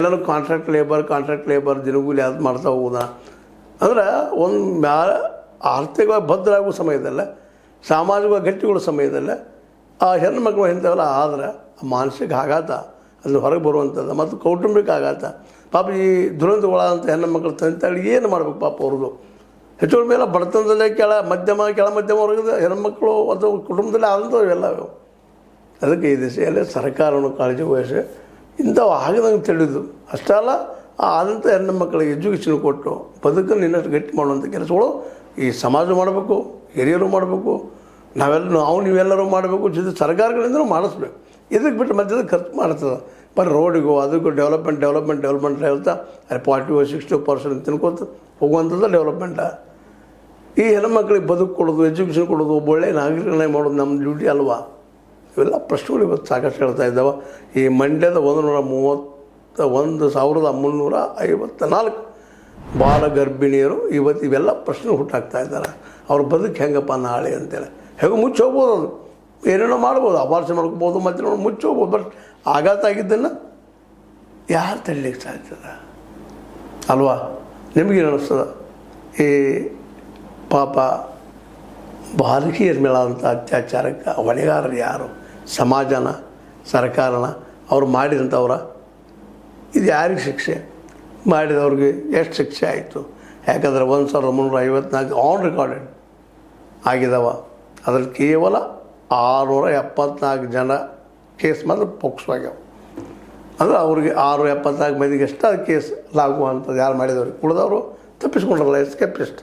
ಎಲ್ಲರೂ contract labour ದಿನಗೂಲಿ ಅದು ಮಾಡ್ತಾ ಹೋಗೋದ ಅಂದ್ರೆ ಒಂದು ಆರ್ಥಿಕವಾಗಿ ಭದ್ರ ಆಗೋ ಸಮಯದಲ್ಲ, ಸಾಮಾಜಿಕವಾಗಿ ಗಟ್ಟಿಗೊಳ್ಳೋ ಸಮಯದಲ್ಲ ಆ ಹೆಣ್ಣುಮಕ್ಳು ಇಂಥವೆಲ್ಲ ಆದ್ರೆ ಮಾನಸಿಕ ಆಘಾತ ಅಲ್ಲಿ ಹೊರಗೆ ಬರುವಂಥದ್ದು ಮತ್ತು ಕೌಟುಂಬಿಕ ಆಘಾತ. ಪಾಪ ಈ ದುರಂತಗೊಳ್ಳಂಥ ಹೆಣ್ಣುಮಕ್ಳು ತಂತಾಳಿ ಏನು ಮಾಡ್ಬೇಕು ಪಾಪ ಅವ್ರದ್ದು. ಹೆಚ್ಚು ಮೇಲೆ ಬಡತನದಲ್ಲೇ ಕೆಳ ಮಧ್ಯಮ ವರ್ಗದ ಹೆಣ್ಮಕ್ಳು ಅಥವಾ ಕುಟುಂಬದಲ್ಲೇ ಆದಂಥವು ಇವೆಲ್ಲ. ಅದಕ್ಕೆ ಈ ದಿಸೆಯಲ್ಲಿ ಸರ್ಕಾರವನ್ನು ಕಾಳಜಿ ವಹಿಸಿ ಇಂಥವು ಆಗದಂಗೆ ತಿಳಿದು ಅಷ್ಟೇ ಅಲ್ಲ, ಆದಂಥ ಹೆಣ್ಣು ಮಕ್ಕಳಿಗೆ ಎಜುಕೇಷನ್ ಕೊಟ್ಟು ಬದುಕನ್ನು ಇನ್ನಷ್ಟು ಗಟ್ಟಿ ಮಾಡುವಂಥ ಕೆಲಸಗಳು ಈ ಸಮಾಜ ಮಾಡಬೇಕು, ಹಿರಿಯರು ಮಾಡಬೇಕು, ನೀವೆಲ್ಲರೂ ಮಾಡಬೇಕು, ಜೊತೆ ಸರ್ಕಾರಗಳಿಂದಲೂ ಮಾಡಿಸ್ಬೇಕು. ಇದಕ್ಕೆ ಬಿಟ್ಟು ಮಧ್ಯದ ಖರ್ಚು ಮಾಡ್ತದೆ ಬರೀ ರೋಡಿಗೂ ಅದಕ್ಕೂ ಡೆವಲಪ್ಮೆಂಟ್ ಹೇಳ್ತಾ 40-60% ತಿನ್ಕೋತ ಹೋಗುವಂಥದ್ದು ಡೆವಲಪ್ಮೆಂಟ. ಈ ಹೆಣ್ಮಕ್ಳಿಗೆ ಬದುಕು ಕೊಡೋದು, ಎಜುಕೇಷನ್ ಕೊಡೋದು, ಒಬ್ಬ ಒಳ್ಳೆಯ ನಾಗರಿಕರನ್ನಾಗಿ ಮಾಡೋದು ನಮ್ಮ ಡ್ಯೂಟಿ ಅಲ್ವಾ? ಇವೆಲ್ಲ ಪ್ರಶ್ನೆಗಳು ಇವತ್ತು ಸಾಕಷ್ಟು ಹೇಳ್ತಾ ಇದ್ದಾವೆ. ಈ ಮಂಡ್ಯದ 131,354 ಬಾಲ ಗರ್ಭಿಣಿಯರು ಇವತ್ತು ಇವೆಲ್ಲ ಪ್ರಶ್ನೆ ಹುಟ್ಟಾಕ್ತಾ ಇದ್ದಾರೆ. ಅವ್ರ ಬದುಕು ಹೆಂಗಪ್ಪ ನಾಳೆ ಅಂತೇಳಿ ಹೇಗೋ ಮುಚ್ಚಿ ಹೋಗ್ಬೋದು, ಅದು ಏನೇನೋ ಮಾಡ್ಬೋದು, ಅಪಾರ್ಷಣೆ ಮಾಡ್ಕೋಬೋದು, ಮತ್ತೆ ಮುಚ್ಚಿ ಹೋಗ್ಬೋದು. ಬಟ್ ಆಘಾತ ಆಗಿದ್ದನ್ನು ಯಾರು ತಡಲಿಕ್ಕೆ ಸಾಧ್ಯ ಅಲ್ವಾ? ನಿಮಗೇನು ಅನ್ನಿಸ್ತದೆ? ಈ ಪಾಪ ಬಾಲಕಿಯರ ಮೇಲಾದಂಥ ಅತ್ಯಾಚಾರಕ್ಕೆ ಹೊಣೆಗಾರರು ಯಾರು? ಸಮಾಜನ, ಸರ್ಕಾರನ? ಅವ್ರು ಮಾಡಿದಂಥವ್ರ? ಇದು ಯಾರಿಗೆ ಶಿಕ್ಷೆ? ಮಾಡಿದವ್ರಿಗೆ ಎಷ್ಟು ಶಿಕ್ಷೆ ಆಯಿತು? ಯಾಕಂದರೆ 1,354 ಆನ್ ರೆಕಾರ್ಡೆಡ್ ಆಗಿದ್ದಾವ. ಅದ್ರಲ್ಲಿ ಕೇವಲ 674 ಜನ ಕೇಸ್ ಮಾತ್ರ ಪೋಕ್ಸೋ ಆಗ್ಯಾವ. ಅಂದರೆ ಅವ್ರಿಗೆ 674 ಮಂದಿಗೆ ಎಷ್ಟು ಅದು ಕೇಸ್ ಲಾಗುವಂಥದ್ದು ಯಾರು ಮಾಡಿದವ್ರಿಗೆ. ಉಳಿದವರು ತಪ್ಪಿಸ್ಕೊಂಡ್ರಲ್ಲ, ಎಸ್ಕೇಪಿಸ್ಟ್.